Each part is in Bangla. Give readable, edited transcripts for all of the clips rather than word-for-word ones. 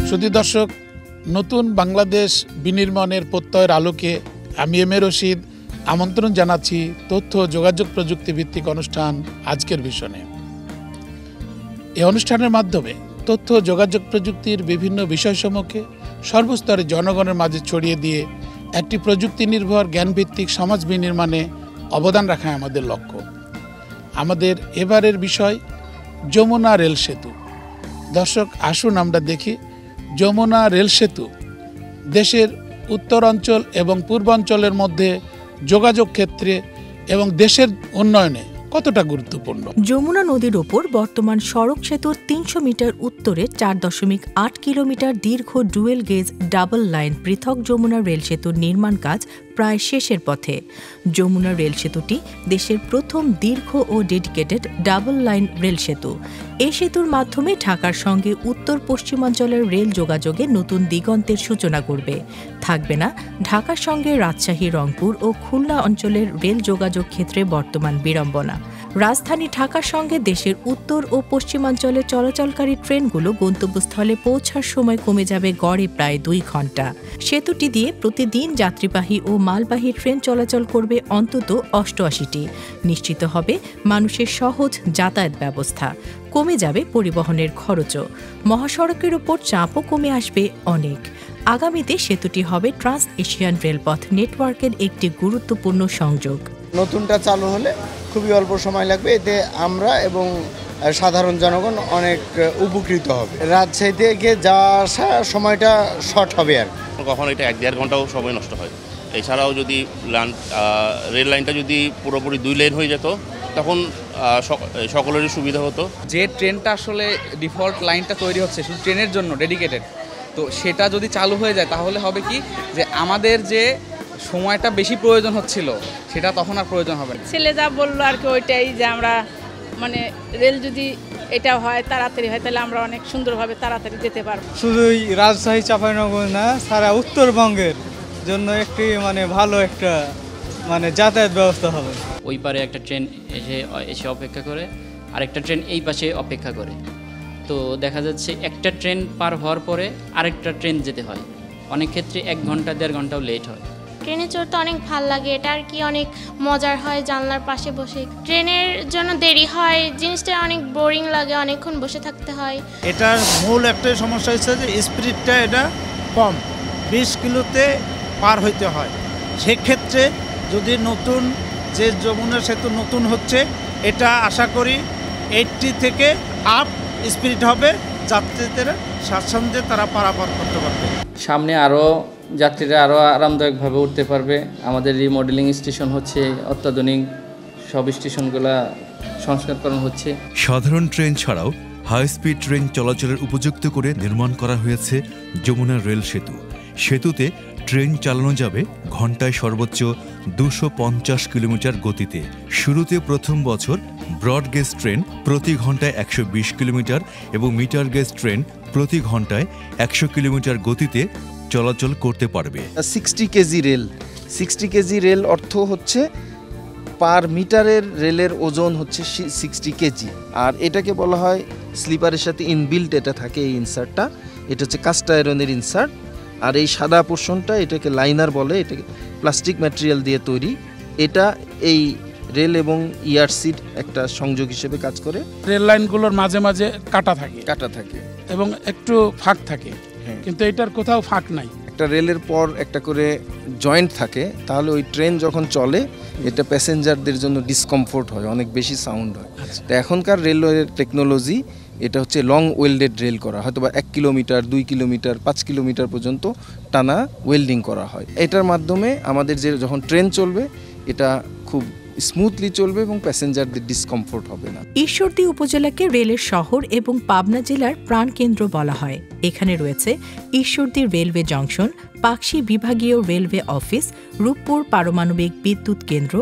সুধী দর্শক, নতুন বাংলাদেশ বিনির্মাণের প্রত্যয়ের আলোকে আমি এম এ রশিদ আমন্ত্রণ জানাচ্ছি তথ্য ও যোগাযোগ প্রযুক্তি ভিত্তিক অনুষ্ঠান আজকের ভিশনে। এই অনুষ্ঠানের মাধ্যমে তথ্য ও যোগাযোগ প্রযুক্তির বিভিন্ন বিষয়সমূহকে সর্বস্তরে জনগণের মাঝে ছড়িয়ে দিয়ে একটি প্রযুক্তি নির্ভর জ্ঞানভিত্তিক সমাজ বিনির্মাণে অবদান রাখা আমাদের লক্ষ্য। আমাদের এবারের বিষয় যমুনা রেল সেতু। দর্শক, আসুন আমরা দেখি যমুনা রেল সেতু দেশের উত্তরাঞ্চল এবং পূর্বাঞ্চলের মধ্যে যোগাযোগ ক্ষেত্রে এবং দেশের উন্নয়নে কতটা গুরুত্বপূর্ণ। যমুনা নদীর ওপর বর্তমান সড়ক সেতুর ৩০০ মিটার উত্তরে ৪.৮ কিলোমিটার দীর্ঘ ডুয়েল গেজ ডাবল লাইন পৃথক যমুনা রেল সেতুর নির্মাণ কাজ প্রায় শেষের পথে। যমুনা রেল সেতুটি দেশের প্রথম দীর্ঘ ও ডেডিকেটেড ডাবল লাইন রেল সেতু। এই সেতুর মাধ্যমে ঢাকার সঙ্গে উত্তর পশ্চিমাঞ্চলের রেল যোগাযোগে নতুন দিগন্তের সূচনা করবে। থাকবে না ঢাকার সঙ্গে রাজশাহী, রংপুর ও খুলনা অঞ্চলের রেল যোগাযোগ ক্ষেত্রে বর্তমান বিড়ম্বনা। রাজধানী ঢাকার সঙ্গে দেশের উত্তর ও পশ্চিমাঞ্চলে চলাচলকারী ট্রেনগুলো গন্তব্যস্থলে পৌঁছার সময় কমে যাবে গড়ে প্রায় ২ ঘণ্টা। সেতুটি দিয়ে প্রতিদিন যাত্রীবাহী ও মালবাহী ট্রেন চলাচল করবে অন্তত ৮৮টি। নিশ্চিত হবে মানুষের সহজ যাতায়াত ব্যবস্থা। কমে যাবে পরিবহনের খরচও। মহাসড়কের উপর চাপও কমে আসবে অনেক। আগামীতে সেতুটি হবে ট্রান্স এশিয়ান রেলপথ নেটওয়ার্কের একটি গুরুত্বপূর্ণ সংযোগ। নতুনটা চালু হলে খুবই অল্প সময় লাগবে, এতে আমরা এবং সাধারণ জনগণ অনেক উপকৃত হবে। রাজশাহী থেকে যাওয়া আসা সময়টা শর্ট হবে। আর কখন এটা ১-১.৫ ঘন্টাও সময় নষ্ট হয়। এছাড়াও যদি রেল লাইনটা যদি পুরোপুরি ২ লেন হয়ে যেত তখন সকলেরই সুবিধা হতো। যে ট্রেনটা আসলে ডিফল্ট লাইনটা তৈরি হচ্ছে শুধু ট্রেনের জন্য ডেডিকেটেড, তো সেটা যদি চালু হয়ে যায় তাহলে হবে কি যে আমাদের যে সময়টা বেশি প্রয়োজন হচ্ছিল সেটা তখন আর প্রয়োজন হবে না। ছেলে যা বললো আর কি ওইটাই, যে আমরা মানে রেল যদি এটা হয় তাড়াতাড়ি হয় তাহলে আমরা অনেক সুন্দরভাবে তাড়াতাড়ি যেতে পারবো। শুধুই রাজশাহী চাঁপাইনগর না, সারা উত্তরবঙ্গের জন্য একটি ভালো একটা যাতায়াত ব্যবস্থা হবে। ওই পারে একটা ট্রেন এসে অপেক্ষা করে, আরেকটা ট্রেন এই পাশে অপেক্ষা করে। তো দেখা যাচ্ছে একটা ট্রেন পার হওয়ার পরে আরেকটা ট্রেন যেতে হয়। অনেক ক্ষেত্রে ১ ঘন্টা ১.৫ ঘন্টাও লেট হয়। ট্রেনে চড়তে অনেক ভাল লাগে, এটা আর কি অনেক মজার হয় জানলার পাশে বসে। ট্রেনের জন্য দেরি হয়, জিনিসটা অনেক বোরিং লাগে, অনেকক্ষণ বসে থাকতে হয়। এটার মূল একটাই সমস্যা হচ্ছে যে স্পিডটা এটা কম, ২০ কিলোতে পার হইতে হয়। সেক্ষেত্রে যদি নতুন যে যমুনা সেতু নতুন হচ্ছে, এটা আশা করি 80 থেকে আপ স্পিড হবে, যাত্রীদের স্বাচ্ছন্দ্যে তারা পারাপার করতে পারবে। সামনে আরও যাত্রীরা আরও আরামদায়কভাবে উঠতে পারবে। আমাদের রিমডেলিং স্টেশন হচ্ছে, অত্যাধুনিক সব স্টেশনগুলো সংস্কারকরণ হচ্ছে। সাধারণ ট্রেন ছাড়াও হাই স্পিড ট্রেন চলাচলের উপযুক্ত করে নির্মাণ করা হয়েছে যমুনা রেল সেতু। সেতুতে ট্রেন চালানো যাবে ঘন্টায় সর্বোচ্চ ২৫০ কিলোমিটার গতিতে। শুরুতে প্রথম বছর ব্রড গেজ ট্রেন প্রতি ঘন্টায় ১২০ কিলোমিটার এবং মিটার গেজ ট্রেন প্রতি ঘন্টায় ১০০ কিলোমিটার গতিতে চলাচল করতে পারবে। 60 কেজি রেল, 60 কেজি রেল অর্থ হচ্ছে পার মিটারের রেলের ওজন হচ্ছে 60 কেজি। আর এটাকে বলা হয় স্লিপারের সাথে ইনবিল্ট এটা থাকে, এই ইনসার্টটা, এটা হচ্ছে কাস্ট আয়রনের ইনসার্ট। আর এই সাদা পোর্শনটা এটাকে লাইনার বলে, এটাকে প্লাস্টিক ম্যাটেরিয়াল দিয়ে তৈরি। এটা এই রেল এবং ইআরসির একটা সংযোগ হিসেবে কাজ করে। রেল লাইনগুলোর মাঝে মাঝে কাটা থাকে এবং একটু ফাঁক থাকে, কিন্তু এটার কোথাও ফাঁক নাই। একটা রেলের পর একটা করে জয়েন্ট থাকে, তাহলে ওই ট্রেন যখন চলে এটা প্যাসেঞ্জারদের জন্য ডিসকমফোর্ট হয়, অনেক বেশি সাউন্ড হয়। তো এখনকার রেলওয়ের টেকনোলজি এটা হচ্ছে লং ওয়েল্ডেড রেল করা, হয়তো বা ১ কিলোমিটার, ২ কিলোমিটার, ৫ কিলোমিটার পর্যন্ত টানা ওয়েল্ডিং করা হয়। এটার মাধ্যমে আমাদের যে যখন ট্রেন চলবে এটা খুব স্মুথলি চলবে এবং প্যাসেঞ্জারদের ডিসকমফোর্ট হবে না। ঈশ্বরদী উপজেলাকে রেলের শহর এবং পাবনা জেলার প্রাণকেন্দ্র বলা হয়। এখানে রয়েছে ঈশ্বরদী রেলওয়ে জংশন, পাকশী বিভাগীয় রেলওয়ে অফিস, রূপপুর পারমাণবিক বিদ্যুৎ কেন্দ্র,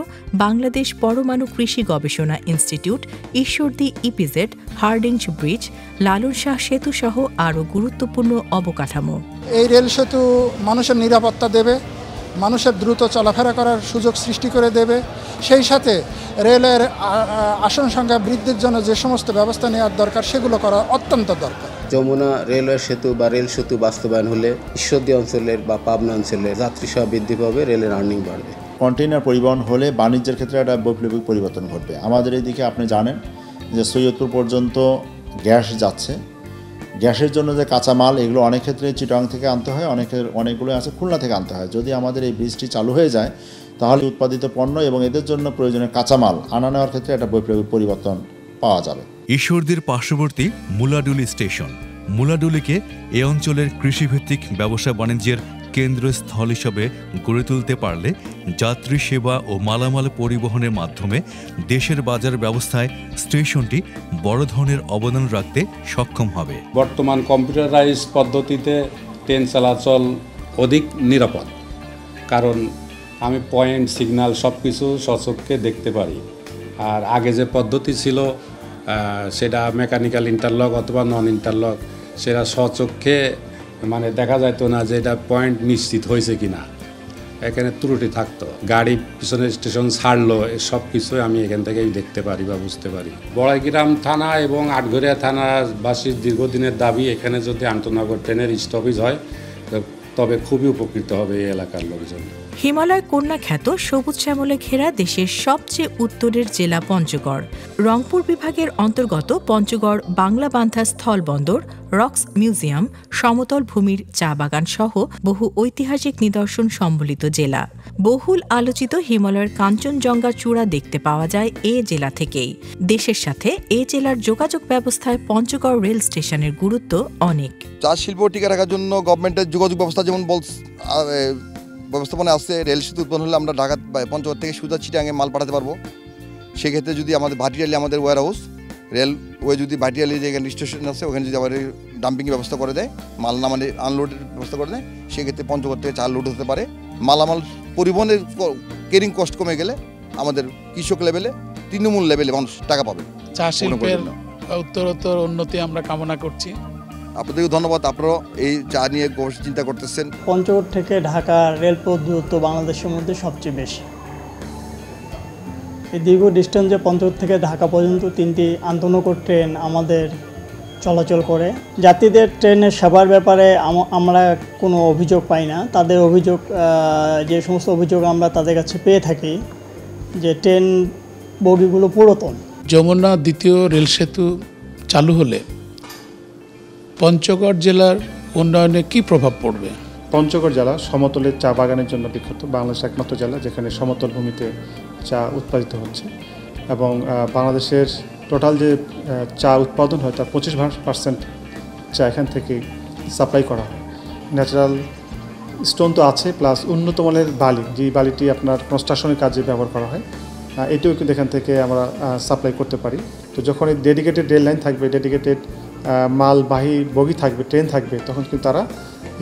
বাংলাদেশ পরমাণু কৃষি গবেষণা institute, Ishwardi EPZ, Hardinge bridge, Lalon Shah সেতু সহ আরও গুরুত্বপূর্ণ অবকাঠামো। এই রেল সেতু মানুষের নিরাপত্তা দেবে, মানুষের দ্রুত চলাফেরা করার সুযোগ সৃষ্টি করে দেবে। সেই সাথে রেলের আসন সংখ্যা বৃদ্ধির জন্য যে সমস্ত ব্যবস্থা নেওয়ার দরকার সেগুলো করা অত্যন্ত দরকার। যমুনা রেলওয়ে সেতু বা রেল সেতু বাস্তবায়ন হলে ঈশ্বরদী অঞ্চলের বা পাবনা অঞ্চলের যাত্রী সেবা বৃদ্ধি পাবে, রেলের আর্নিং বাড়বে। কন্টেইনার পরিবহন হলে বাণিজ্যের ক্ষেত্রে একটা বৈপ্লবিক পরিবর্তন ঘটবে। আমাদের এদিকে আপনি জানেন যে সৈয়দপুর পর্যন্ত গ্যাস যাচ্ছে, গ্যাসের জন্য যে কাঁচামাল এগুলো অনেক ক্ষেত্রে চিটাগাং থেকে আনতে হয়, অনেকগুলো আছে খুলনা থেকে আনতে হয়। যদি আমাদের এই ব্রিজটি চালু হয়ে যায় তাহলে উৎপাদিত পণ্য এবং এদের জন্য প্রয়োজনীয় কাঁচামাল আনা নেওয়ার ক্ষেত্রে একটা বৈপ্লবিক পরিবর্তন পাওয়া যাবে। ঈশ্বরদীর পার্শ্ববর্তী মুলাডুলি স্টেশন, মুলাডুলিকে এ অঞ্চলের কৃষিভিত্তিক ব্যবসা বাণিজ্যের কেন্দ্রস্থল হিসাবে গড়ে তুলতে পারলে যাত্রী সেবা ও মালামাল পরিবহনের মাধ্যমে দেশের বাজার ব্যবস্থায় স্টেশনটি বড় ধরনের অবদান রাখতে সক্ষম হবে। বর্তমান কম্পিউটারাইজ পদ্ধতিতে ট্রেন চলাচল অধিক নিরাপদ, কারণ আমি পয়েন্ট সিগন্যাল সব কিছু সচক্ষে দেখতে পারি। আর আগে যে পদ্ধতি ছিল সেটা মেকানিক্যাল ইন্টারলক অথবা নন ইন্টারলক, সেটা সচক্ষে মানে দেখা যাইতো না যে এটা পয়েন্ট নিশ্চিত হয়েছে কিনা, এখানে ত্রুটি থাকতো। গাড়ি পিছনে স্টেশন ছাড়লো, সব কিছুই আমি এখান থেকেই দেখতে পারি বা বুঝতে পারি। বড়াইগ্রাম থানা এবং আটঘরিয়া থানাবাসীর দীর্ঘদিনের দাবি, এখানে যদি আন্তনগর ট্রেনের স্টপেজ হয় তবে খুবই উপকৃত হবে এই এলাকার লোকজন। হিমালয় কন্যা খ্যাত সবুজ শ্যামলে ঘেরা দেশের সবচেয়ে উত্তরের জেলা পঞ্চগড়। রংপুর বিভাগের অন্তর্গত পঞ্চগড় বাংলা বান্ধা স্থলবন্দর, রক্স মিউজিয়াম, সমতল ভূমির চা বাগান সহ বহু ঐতিহাসিক নিদর্শন সম্বলিত জেলা। বহুল আলোচিত হিমালয়ের কাঞ্চনজঙ্ঘা চূড়া দেখতে পাওয়া যায় এ জেলা থেকেই। দেশের সাথে এ জেলার যোগাযোগ ব্যবস্থায় পঞ্চগড় রেল স্টেশনের গুরুত্ব অনেক। চা শিল্প টিকে রাখার জন্য গভর্নমেন্টের যোগাযোগ ব্যবস্থা যেমন ব্যবস্থাপনা আছে, রেল সেতু উৎপন্ন হলে আমরা ঢাকা পঞ্চগড় থেকে সুদা চিটাঙে মাল পাঠাতে পারবো। সেক্ষেত্রে যদি আমাদের ভাটিয়ালি আমাদের ওয়ার হাউস রেলওয়ে যদি ভাটিয়ালি যেখানে স্টেশন আছে ওখানে যদি আমাদের ডাম্পিংয়ের ব্যবস্থা করে দেয়, মাল নামানোর আনলোডের ব্যবস্থা করে দেয়, সেক্ষেত্রে পঞ্চগড় থেকে চাল লোড হতে পারে। মালামাল পরিবহনের ক্যারিং কস্ট কমে গেলে আমাদের কৃষক লেভেলে, তৃণমূল লেভেলে মানুষ টাকা পাবে। চা শিল্পের উত্তরোত্তর উন্নতি আমরা কামনা করছি। আপনাদেরকে ধন্যবাদ, আপনারাও এই চা নিয়ে চিন্তা করতেছেন। পঞ্চগড় থেকে ঢাকা রেলপথ দূরত্ব বাংলাদেশের মধ্যে সবচেয়ে বেশি। এই দীর্ঘ ডিস্টেন্সে পঞ্চগড় থেকে ঢাকা পর্যন্ত 3টি আন্তনগর ট্রেন আমাদের চলাচল করে। যাত্রীদের ট্রেনের সেবার ব্যাপারে আমরা কোনো অভিযোগ পাই না। তাদের অভিযোগ, যে সমস্ত অভিযোগ আমরা তাদের কাছে পেয়ে থাকি, যে ট্রেন বগিগুলো পুরাতন। যমুনা দ্বিতীয় রেল সেতু চালু হলে পঞ্চগড় জেলার উন্নয়নে কি প্রভাব পড়বে? পঞ্চগড় জেলা সমতলের চা বাগানের জন্য বিখ্যাত, বাংলাদেশের একমাত্র জেলা যেখানে সমতল ভূমিতে চা উৎপাদিত হচ্ছে এবং বাংলাদেশের টোটাল যে চা উৎপাদন হয় তার 25% চা এখান থেকে সাপ্লাই করা হয়। ন্যাচারাল স্টোন তো আছে, প্লাস উন্নত মানের বালি, যে বালিটি আপনার কনস্ট্রাকশনের কাজে ব্যবহার করা হয়, এটিও কিন্তু এখান থেকে আমরা সাপ্লাই করতে পারি। তো যখন এই ডেডিকেটেড রেল লাইন থাকবে, ডেডিকেটেড মালবাহী বগি থাকবে, ট্রেন থাকবে, তখন কিন্তু তারা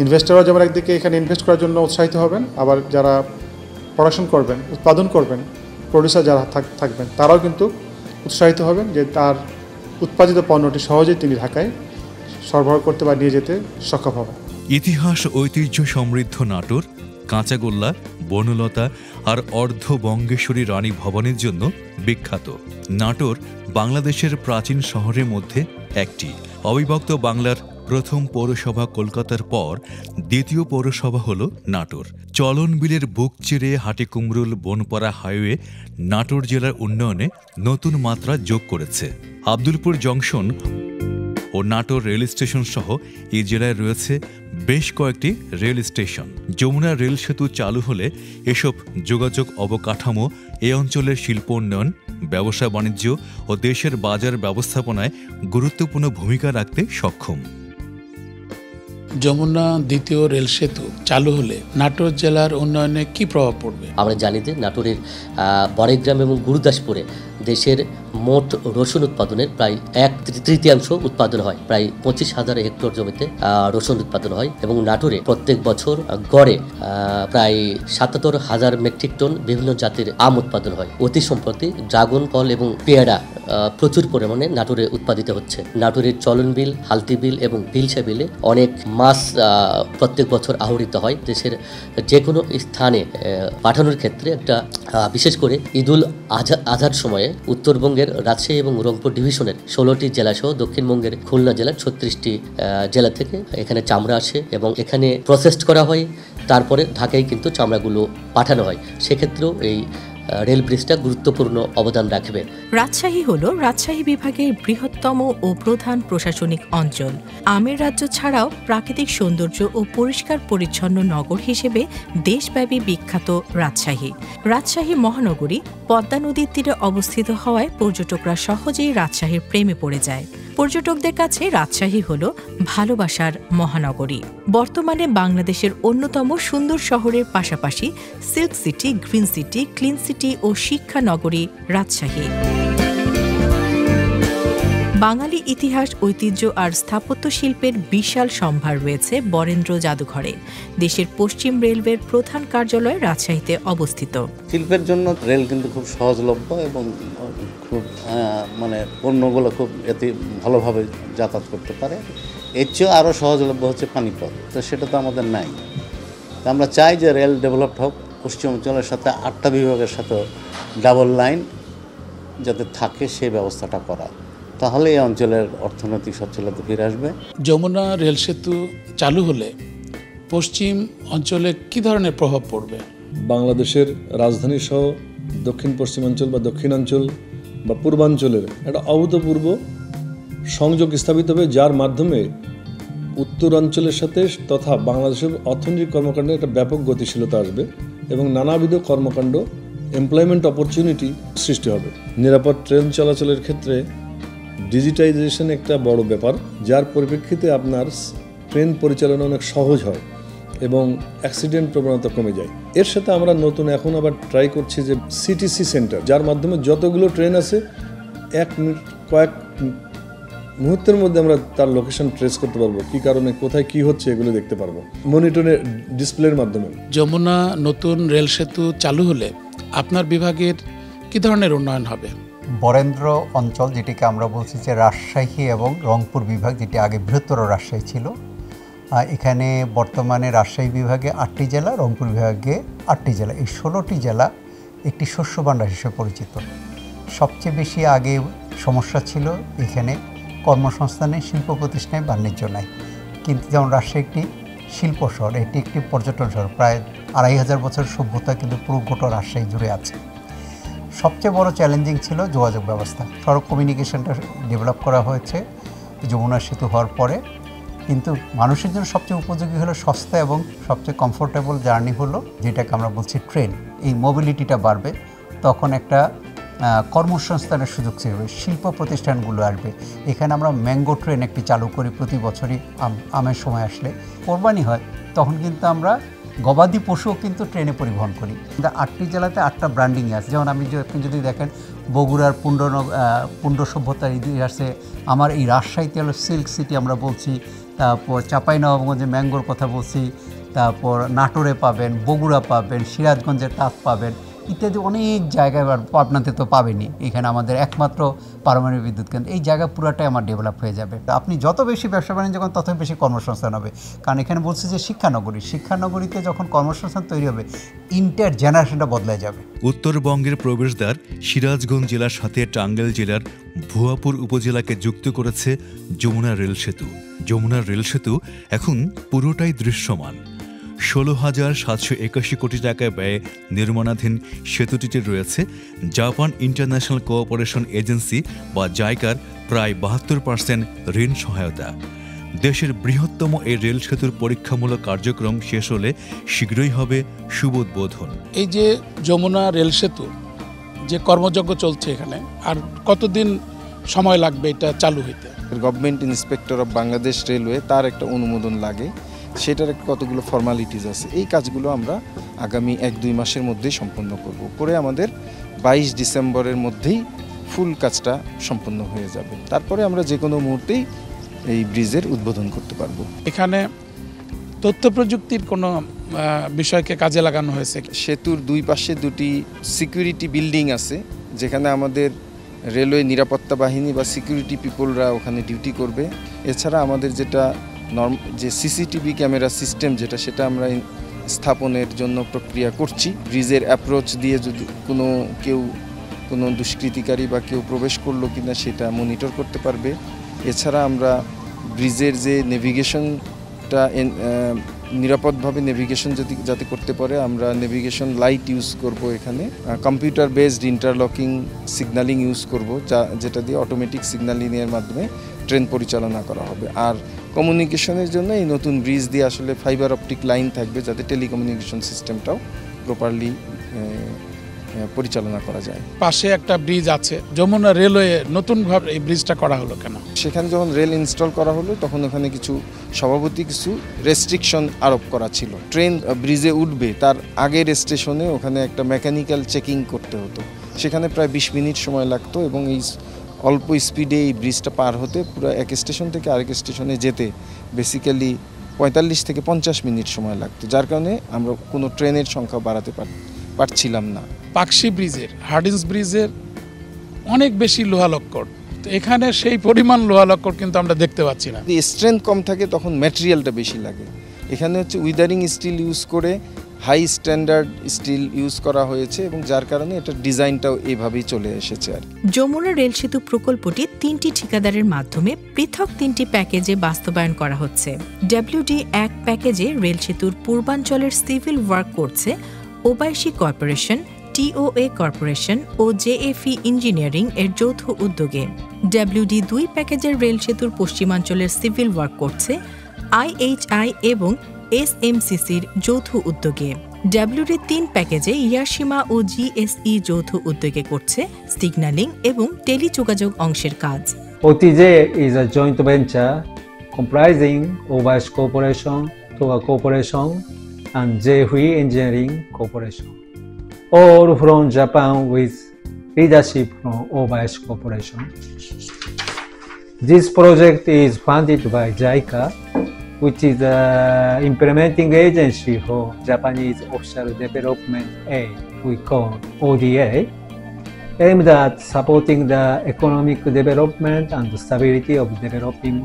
ইনভেস্টররা যেমন একদিকে এখানে ইনভেস্ট করার জন্য উৎসাহিত হবেন, আবার যারা প্রোডাকশন করবেন, উৎপাদন করবেন, প্রডিউসার যারা থাকবেন তারাও কিন্তু উৎসাহিত হবেন যে তার উৎপাদিত পণ্যটি সহজেই তিনি ঢাকায় সরবরাহ করতে বা নিয়ে যেতে সক্ষম হবেন। ইতিহাস ঐতিহ্য সমৃদ্ধ নাটোর কাঁচাগোল্লা, বনলতা আর অর্ধবঙ্গেশ্বরী রানী ভবনের জন্য বিখ্যাত। নাটোর বাংলাদেশের প্রাচীন শহরের মধ্যে একটি। অবিভক্ত বাংলার প্রথম পৌরসভা কলকাতার পর দ্বিতীয় পৌরসভা হল নাটোর। চলন বিলের বুক চিরে হাটিকুমরুল বনপাড়া হাইওয়ে নাটোর জেলার উন্নয়নে নতুন মাত্রা যোগ করেছে। আব্দুলপুর জংশন ও নাটোর রেল স্টেশন সহ এই জেলায় রয়েছে বেশ কয়েকটি রেল স্টেশন। যমুনা রেল সেতু চালু হলে এসব যোগাযোগ অবকাঠামো এ অঞ্চলের শিল্প উন্নয়ন, ব্যবসা বাণিজ্য ও দেশের বাজার ব্যবস্থাপনায় গুরুত্বপূর্ণ ভূমিকা রাখতে সক্ষম। যমুনা দ্বিতীয় রেল সেতু চালু হলে নাটোর জেলার উন্নয়নে কি প্রভাব পড়বে? আমরা জানি যে নাটোরের বড়াইগ্রাম এবং গুরুদাসপুরে দেশের মোট রসুন উৎপাদনের প্রায় 1/3 উৎপাদন হয়। প্রায় 25,000 হেক্টর জমিতে রসুন উৎপাদন হয় এবং নাটোরে প্রত্যেক বছর গড়ে প্রায় 77,000 মেট্রিক টন বিভিন্ন জাতের আম উৎপাদন হয়। অতি সম্প্রতি ড্রাগন ফল এবং পেয়ারা প্রচুর পরিমাণে নাটোরে উৎপাদিত হচ্ছে। নাটোরের চলন বিল, হালতি বিল এবং বিলসা বিলে অনেক মাছ প্রত্যেক বছর আহরিত হয়। দেশের যে কোনো স্থানে পাঠানোর ক্ষেত্রে একটা বিশেষ করে ঈদুল আজহার সময়ে উত্তরবঙ্গের রাজশাহী এবং রংপুর ডিভিশনের 16টি জেলাসহ দক্ষিণবঙ্গের খুলনা জেলার 36টি জেলা থেকে এখানে চামড়া আসে এবং এখানে প্রসেসড করা হয়, তারপরে ঢাকায় কিন্তু চামড়াগুলো পাঠানো হয়। সেক্ষেত্রেও এই রেল ব্রিজটা গুরুত্বপূর্ণ অবদান রাখবে। রাজশাহী হল রাজশাহী বিভাগের বৃহত্তম ও প্রধান প্রশাসনিক অঞ্চল। আমের রাজ্য ছাড়াও প্রাকৃতিক সৌন্দর্য ও পরিষ্কার পরিচ্ছন্ন নগর হিসেবে দেশব্যাপী বিখ্যাত রাজশাহী। রাজশাহী মহানগরী পদ্মা নদীর তীরে অবস্থিত হওয়ায় পর্যটকরা সহজেই রাজশাহীর প্রেমে পড়ে যায়। পর্যটকদের কাছে রাজশাহী হল ভালোবাসার মহানগরী। বর্তমানে বাংলাদেশের অন্যতম সুন্দর শহরের পাশাপাশি silk city, green city, clean city ও শিক্ষা নগরী রাজশাহী। বাঙালি ইতিহাস, ঐতিহ্য আর স্থাপত্য শিল্পের বিশাল সম্ভার রয়েছে বরেন্দ্র জাদুঘরে। দেশের পশ্চিম রেলওয়ের প্রধান কার্যালয় রাজশাহীতে অবস্থিত। শিল্পের জন্য রেল কিন্তু খুব সহজলভ্য এবং খুব পণ্যগুলো খুব এতে ভালোভাবে যাতায়াত করতে পারে। এর চেয়েও আরও সহজলভ্য হচ্ছে পানিপথ, তো সেটা তো আমাদের নাই। তো আমরা চাই যে রেল ডেভেলপড হোক, পশ্চিম অঞ্চলের সাথে 8টা বিভাগের সাথে ডাবল লাইন যাতে থাকে সেই ব্যবস্থাটা করা, তাহলে এই অঞ্চলের অর্থনৈতিক সচ্ছলতা ফিরে আসবে। যমুনা রেল সেতু চালু হলে পশ্চিম অঞ্চলে কি ধরনের প্রভাব পড়বে? বাংলাদেশের রাজধানী সহ দক্ষিণ পশ্চিমাঞ্চল বা দক্ষিণাঞ্চল বা পূর্বাঞ্চলের একটা অভূতপূর্ব সংযোগ স্থাপিত হবে, যার মাধ্যমে উত্তরাঞ্চলের সাথে তথা বাংলাদেশের অর্থনৈতিক কর্মকাণ্ডে একটা ব্যাপক গতিশীলতা আসবে এবং নানাবিধ কর্মকাণ্ড, এমপ্লয়মেন্ট অপরচুনিটি সৃষ্টি হবে। নিরাপদ ট্রেন চলাচলের ক্ষেত্রে ডিজিটাইজেশন একটা বড় ব্যাপার, যার পরিপ্রেক্ষিতে আপনার ট্রেন পরিচালনা অনেক সহজ হয় এবং অ্যাক্সিডেন্ট প্রবণতা কমে যায়। এর সাথে আমরা নতুন এখন আবার ট্রাই করছি যে সিটিসি সেন্টার, যার মাধ্যমে যতগুলো ট্রেন আছে কয়েক মুহূর্তের মধ্যে আমরা তার লোকেশন ট্রেস করতে পারবো, কি কারণে কোথায় কি হচ্ছে এগুলো দেখতে পারবো মনিটরের ডিসপ্লের মাধ্যমে। যমুনা নতুন রেল সেতু চালু হলে আপনার বিভাগের কি ধরনের উন্নয়ন হবে? বরেন্দ্র অঞ্চল, যেটিকে আমরা বলছি যে রাজশাহী এবং রংপুর বিভাগ, যেটি আগে বৃহত্তর রাজশাহী ছিল, এখানে বর্তমানে রাজশাহী বিভাগে 8টি জেলা, রংপুর বিভাগে 8টি জেলা। এই 16টি জেলা একটি শস্য ভাণ্ডার হিসেবে পরিচিত। সবচেয়ে বেশি আগে সমস্যা ছিল এখানে কর্মসংস্থানে, শিল্প প্রতিষ্ঠানে, বাণিজ্য নাই। কিন্তু যেমন রাজশাহী একটি শিল্প শহর, এটি একটি পর্যটন শহর, প্রায় 2500 বছর সভ্যতা কিন্তু পুরো গোটা রাজশাহী জুড়ে আছে। সবচেয়ে বড় চ্যালেঞ্জিং ছিল যোগাযোগ ব্যবস্থা। সড়ক কমিউনিকেশনটা ডেভেলপ করা হয়েছে যমুনা সেতু হওয়ার পরে, কিন্তু মানুষের জন্য সবচেয়ে উপযোগী হলো সস্তা এবং সবচেয়ে কমফোর্টেবল জার্নি হলো যেটাকে আমরা বলছি ট্রেন। এই মোবিলিটিটা বাড়বে, তখন একটা কর্মসংস্থানের সুযোগ থাকবে, শিল্প প্রতিষ্ঠানগুলো আসবে। এখানে আমরা ম্যাঙ্গো ট্রেন একটি চালু করি প্রতি বছরই, আমের সময় আসলে কোরবানি হয়, তখন কিন্তু আমরা গবাদি পশুও কিন্তু ট্রেনে পরিবহন করি। 8টি জেলাতে 8টা ব্র্যান্ডিং আছে। যেমন আপনি যদি দেখেন বগুড়ার পুণ্ড সভ্যতার ইতিহাসে আমার এই রাজশাহীতে হলো সিল্ক সিটি আমরা বলছি, তারপর চাঁপাইনবাবগঞ্জে ম্যাঙ্গোর কথা বলছি, তারপর নাটোরে পাবেন, বগুড়া পাবেন, সিরাজগঞ্জের তাঁত পাবেন, ইত্যাদি অনেক জায়গায়। পাবনাতে তো পাবেনই, এখানে আমাদের একমাত্র পারমাণবিক বিদ্যুৎ কেন্দ্র। এই জায়গা পুরাটাই আমার ডেভেলপ হয়ে যাবে। আপনি যত বেশি ব্যবসা বাণিজ্য করেন তত বেশি কর্মসংস্থান হবে, কারণ এখানে বলছে যে শিক্ষানগরীতে যখন কর্মসংস্থান তৈরি হবে, ইন্টার জেনারেশনটা বদলে যাবে। উত্তরবঙ্গের প্রবেশদ্বার সিরাজগঞ্জ জেলার সাথে টাঙ্গাইল জেলার ভুয়াপুর উপজেলাকে যুক্ত করেছে যমুনা রেল সেতু। যমুনা রেল সেতু এখন পুরোটাই দৃশ্যমান। 16,781 কোটি টাকা ব্যয়ে নির্মাণাধীন সেতুটিতে রয়েছে জাপান ইন্টারন্যাশনাল কোঅপারেশন এজেন্সি বা জাইকার প্রায় 72% ঋণ সহায়তা। দেশের বৃহত্তম এই রেল সেতুর পরীক্ষামূলক কার্যক্রম শেষ হলে শীঘ্রই হবে শুভ উদ্বোধন। এই যে যমুনা রেল সেতু যে কর্মযজ্ঞ চলছে এখানে, আর কতদিন সময় লাগবে এটা চালু হইতে? Government inspector of Bangladesh railway, তার একটা অনুমোদন লাগে, সেটার কতগুলো ফর্মালিটিস আছে। এই কাজগুলো আমরা আগামী 1-2 মাসের মধ্যেই সম্পন্ন করব, করে আমাদের 22 ডিসেম্বরের মধ্যেই ফুল কাজটা সম্পন্ন হয়ে যাবে। তারপরে আমরা যে কোনো মুহূর্তেই এই ব্রিজের উদ্বোধন করতে পারবো। এখানে তথ্য প্রযুক্তির কোনো বিষয়কে কাজে লাগানো হয়েছে? সেতুর 2 পাশে 2টি সিকিউরিটি বিল্ডিং আছে, যেখানে আমাদের রেলওয়ে নিরাপত্তা বাহিনী বা সিকিউরিটি পিপলরা ওখানে ডিউটি করবে। এছাড়া আমাদের যে সিসিটিভি ক্যামেরা সিস্টেম সেটা আমরা স্থাপনের জন্য প্রক্রিয়া করছি। ব্রিজের অ্যাপ্রোচ দিয়ে যদি কেউ কোনো দুষ্কৃতিকারী বা কেউ প্রবেশ করলো কিনা সেটা মনিটর করতে পারবে। এছাড়া আমরা ব্রিজের যে নেভিগেশনটা নিরাপদভাবে নেভিগেশন যাতে করতে পারে, আমরা নেভিগেশন লাইট ইউজ করব, এখানে computer based interlocking signalling use করব, যেটা দিয়ে অটোমেটিক সিগন্যালিংয়ের মাধ্যমে ট্রেন পরিচালনা করা হবে। আর কমিউনিকেশনের জন্য এই নতুন ব্রিজ দিয়ে আসলে ফাইবার অপটিক লাইন থাকবে, যাতে টেলিকমিউনিকেশন সিস্টেমটাও প্রপারলি পরিচালনা করা যায়। পাশে একটা ব্রিজ আছে, যমুনা রেলওয়ে, নতুনভাবে এই ব্রিজটা করা হলো কেন? সেখানে যখন রেল ইনস্টল করা হলো তখন ওখানে কিছু রেস্ট্রিকশন আরোপ করা ছিল। ট্রেন ব্রিজে উঠবে তার আগের স্টেশনে ওখানে একটা মেকানিক্যাল চেকিং করতে হতো, সেখানে প্রায় 20 মিনিট সময় লাগতো এবং এই অল্প স্পিডে এই ব্রিজটা পার হতে পুরো এক স্টেশন থেকে আরেক স্টেশনে যেতে বেসিক্যালি 45 থেকে 50 মিনিট সময় লাগতো, যার কারণে আমরা কোনো ট্রেনের সংখ্যা বাড়াতে পারছিলাম না। পাকশি ব্রিজের, হার্ডিন্স ব্রিজের অনেক বেশি লোহালক্কর, তো এখানে সেই পরিমাণ লোহালক্কর কিন্তু আমরা দেখতে পাচ্ছি না। যদি স্ট্রেংথ কম থাকে তখন ম্যাটেরিয়ালটা বেশি লাগে। এখানে হচ্ছে উইদারিং স্টিল ইউজ করে হাই স্ট্যান্ডার্ড স্টিল ইউজ করা হয়েছে এবং যার কারণে এটার ডিজাইনটাও এইভাবেই চলে এসেছে। আর যমুনা রেল সেতু প্রকল্পটি 3টি ঠিকাদারের মাধ্যমে পৃথক 3টি প্যাকেজে বাস্তবায়ন করা হচ্ছে। WD-1 প্যাকেজে রেল সেতুর পূর্বাঞ্চলের সিভিল ওয়ার্ক করছে ওবাইসি কর্পোরেশন, TOA কর্পোরেশন ও JFE ইঞ্জিনিয়ারিং এর যৌথ উদ্যোগে। WD-2 প্যাকেজের রেল সেতুর পশ্চিমাঞ্চলের সিভিল ওয়ার্ক করছে IHI এবং SMCCর যৌথ উদ্যোগে। WD-3 প্যাকেজে ইয়াশিমা ও GSE যৌথ উদ্যোগে করছে সিগন্যালিং এবং টেলিযোগাযোগ অংশের কাজ। OTJ is a joint venture comprising Obayashi Corporation, TOA Corporation and JFE Engineering Corporation, all from Japan with leadership from Obayashi Corporation. This project is funded by JICA, which is the implementing agency for Japanese Official Development Aid, we call ODA, aimed at supporting the economic development and stability of developing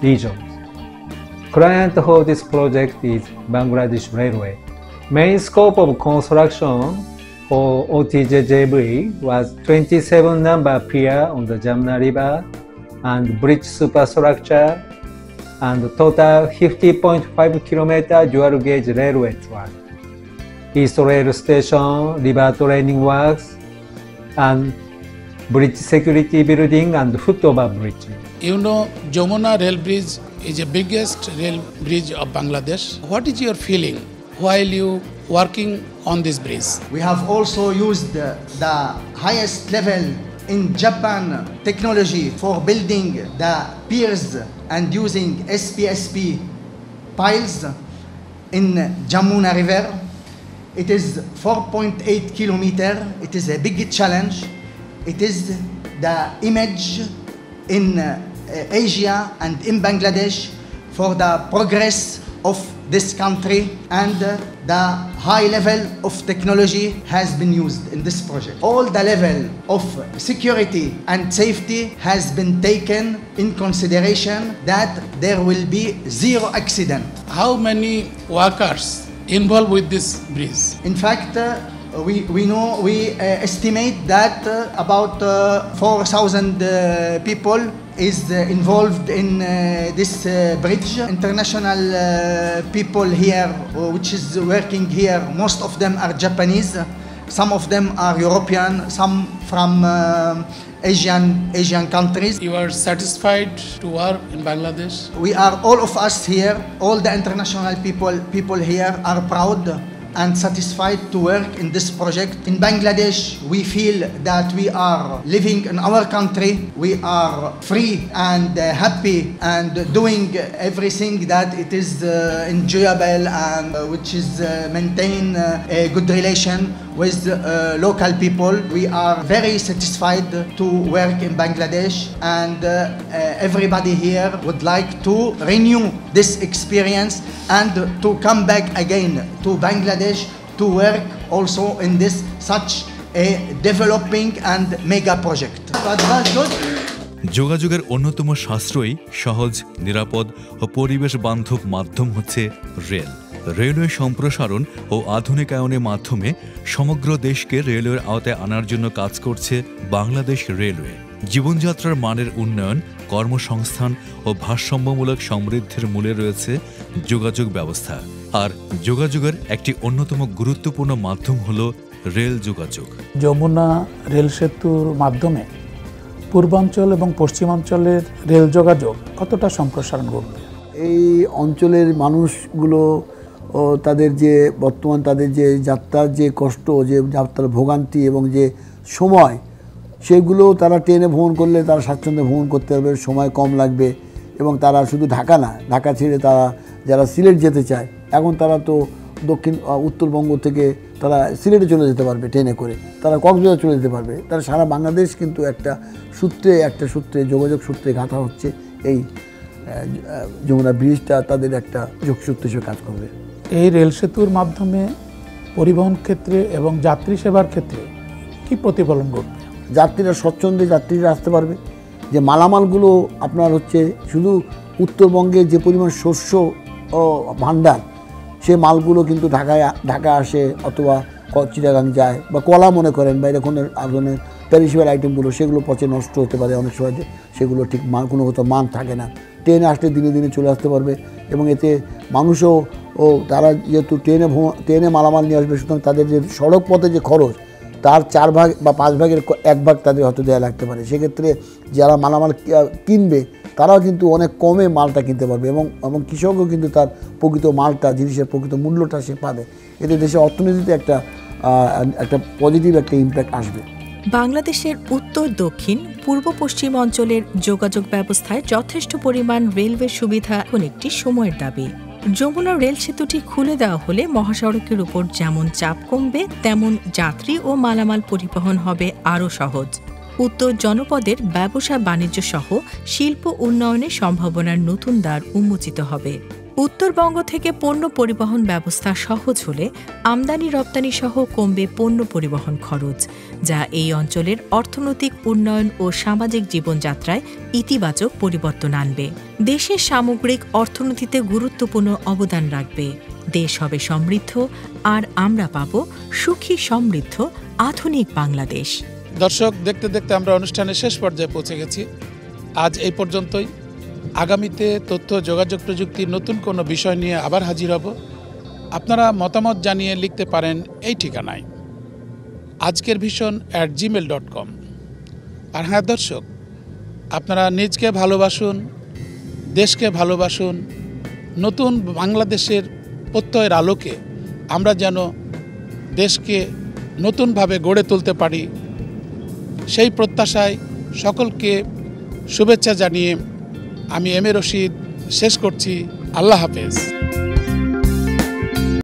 regions. Client for this project is Bangladesh Railway. Main scope of construction for OTJJV was 27 number pier on the Jamuna River and bridge superstructure and total 50.5 km dual gauge railway track, East Rail Station, river training works, and bridge security building and footover bridge. You know, Jamuna Rail Bridge is the biggest rail bridge of Bangladesh. What is your feeling while you working on this bridge? We have also used the highest level in Japan technology for building the piers and using SPSP piles in Jamuna River. It is 4.8 kilometer. It is a big challenge. It is the image in Asia and in Bangladesh for the progress of this country, and the high level of technology has been used in this project. All the level of security and safety has been taken in consideration that there will be zero accident. How many workers involved with this bridge? In fact, we estimate that about 4,000 people is involved in this bridge. International people here, which is working here, most of them are Japanese, some of them are European, some from Asian countries. You are satisfied to work in Bangladesh? We are, all of us here, all the international people here are proud and satisfied to work in this project. In Bangladesh, we feel that we are living in our country. We are free and happy and doing everything that it is enjoyable and which is maintain a good relation with local people. We are very satisfied to work in Bangladesh, and everybody here would like to renew this experience and to come back again to Bangladesh to work also in this such a developing and mega project. যোগাযোগের অন্যতম সাশ্রয়ী, সহজ, নিরাপদ ও পরিবেশ বান্ধব মাধ্যম হচ্ছে রেল। রেলওয়ে সম্প্রসারণ ও আধুনিকায়নের মাধ্যমে সমগ্র দেশকে রেলওয়ের আওতায় আনার জন্য কাজ করছে বাংলাদেশ রেলওয়ে। জীবনযাত্রার মানের উন্নয়ন, কর্মসংস্থান ও ভারসাম্যমূলক সমৃদ্ধির মূলে রয়েছে যোগাযোগ ব্যবস্থা। আর যোগাযোগের একটি অন্যতম গুরুত্বপূর্ণ মাধ্যম হল রেল যোগাযোগ। যমুনা রেল সেতুর মাধ্যমে পূর্বাঞ্চল এবং পশ্চিমাঞ্চলের রেল যোগাযোগ কতটা সম্প্রসারণ ঘটবে? এই অঞ্চলের মানুষগুলো তাদের যে বর্তমান তাদের যে যাত্রার যে কষ্ট, যে যাত্রার ভোগান্তি এবং যে সময়, সেগুলো তারা ট্রেনে ভ্রমণ করলে তারা স্বাচ্ছন্দ্যে ভ্রমণ করতে পারবে, সময় কম লাগবে। এবং তারা শুধু ঢাকা না, ঢাকা ছেড়ে তারা যারা সিলেট যেতে চায়, এখন তারা তো উত্তরবঙ্গ থেকে তারা সিলেটে চলে যেতে পারবে ট্রেনে করে, তারা কক্সবাজার চলে যেতে পারবে। তারা সারা বাংলাদেশ কিন্তু একটা সূত্রে যোগাযোগ সূত্রে গাঁথা হচ্ছে। এই যমুনা ব্রিজটা তাদের একটা যোগসূত্র হিসেবে কাজ করবে। এই রেল সেতুর মাধ্যমে পরিবহন ক্ষেত্রে এবং যাত্রী সেবার ক্ষেত্রে কি প্রতিফলন ঘটবে? যাত্রীরা স্বচ্ছন্দে যাত্রীরা আসতে পারবে। যে মালামালগুলো আপনার হচ্ছে শুধু উত্তরবঙ্গে যে পরিমাণ শস্য ও ভাণ্ডার, সে মালগুলো কিন্তু ঢাকা আসে অথবা চিটাগাং যায়, বা কলা মনে করেন বা এরকম ধরনের পেরিশেবল আইটেমগুলো, সেগুলো পচে নষ্ট হতে পারে অনেক সময়, সেগুলো ঠিক কোনো কোথাও মান থাকে না। ট্রেনে আসলে দিনে দিনে চলে আসতে পারবে এবং এতে মানুষও তারা যেহেতু ট্রেনে মালামাল নিয়ে আসবে, সুতরাং তাদের যে সড়ক পথে যে খরচ, তার 4 ভাগ বা 5 ভাগের 1 ভাগ তাদের হয়তো দেওয়া লাগতে পারে। সেক্ষেত্রে যারা মালামাল কিনবে তারাও কিন্তু অনেক কমে মালটা কিনতে পারবে এবং কৃষকও কিন্তু তার প্রকৃত মালটা, জিনিসের প্রকৃত মূল্যটা সে পাবে। এতে দেশের অর্থনীতিতে একটা পজিটিভ একটা ইম্প্যাক্ট আসবে। বাংলাদেশের উত্তর, দক্ষিণ, পূর্ব পশ্চিম অঞ্চলের যোগাযোগ ব্যবস্থায় যথেষ্ট পরিমাণ রেলওয়ে সুবিধা এখন একটি সময়ের দাবি। যমুনা রেল সেতুটি খুলে দেওয়া হলে মহাসড়কের উপর যেমন চাপ কমবে, তেমন যাত্রী ও মালামাল পরিবহন হবে আরও সহজ। উত্তর জনপদের ব্যবসা বাণিজ্য সহ শিল্প উন্নয়নের সম্ভাবনার নতুন দ্বার উন্মোচিত হবে। উত্তরবঙ্গ থেকে পণ্য পরিবহন ব্যবস্থা সহজ হলে আমদানি রপ্তানি সহ কমবে পণ্য পরিবহন খরচ, যা এই অঞ্চলের অর্থনৈতিক উন্নয়ন ও সামাজিক জীবনযাত্রায় ইতিবাচক পরিবর্তন আনবে। দেশের সামগ্রিক অর্থনীতিতে গুরুত্বপূর্ণ অবদান রাখবে। দেশ হবে সমৃদ্ধ, আর আমরা পাব সুখী সমৃদ্ধ আধুনিক বাংলাদেশ। দর্শক, দেখতে দেখতে আমরা অনুষ্ঠানের শেষ পর্যায়ে পৌঁছে গেছি। আজ এই পর্যন্তই। আগামীতে তথ্য যোগাযোগ প্রযুক্তির নতুন কোনো বিষয় নিয়ে আবার হাজির হব। আপনারা মতামত জানিয়ে লিখতে পারেন এই ঠিকানায় ajkervision@gmail.com। আর হ্যাঁ দর্শক, আপনারা নিজকে ভালোবাসুন, দেশকে ভালোবাসুন। নতুন বাংলাদেশের প্রত্যয়ের আলোকে আমরা যেন দেশকে নতুনভাবে গড়ে তুলতে পারি, সেই প্রত্যাশায় সকলকে শুভেচ্ছা জানিয়ে আমি এম এ রশিদ শেষ করছি। আল্লাহ হাফেজ।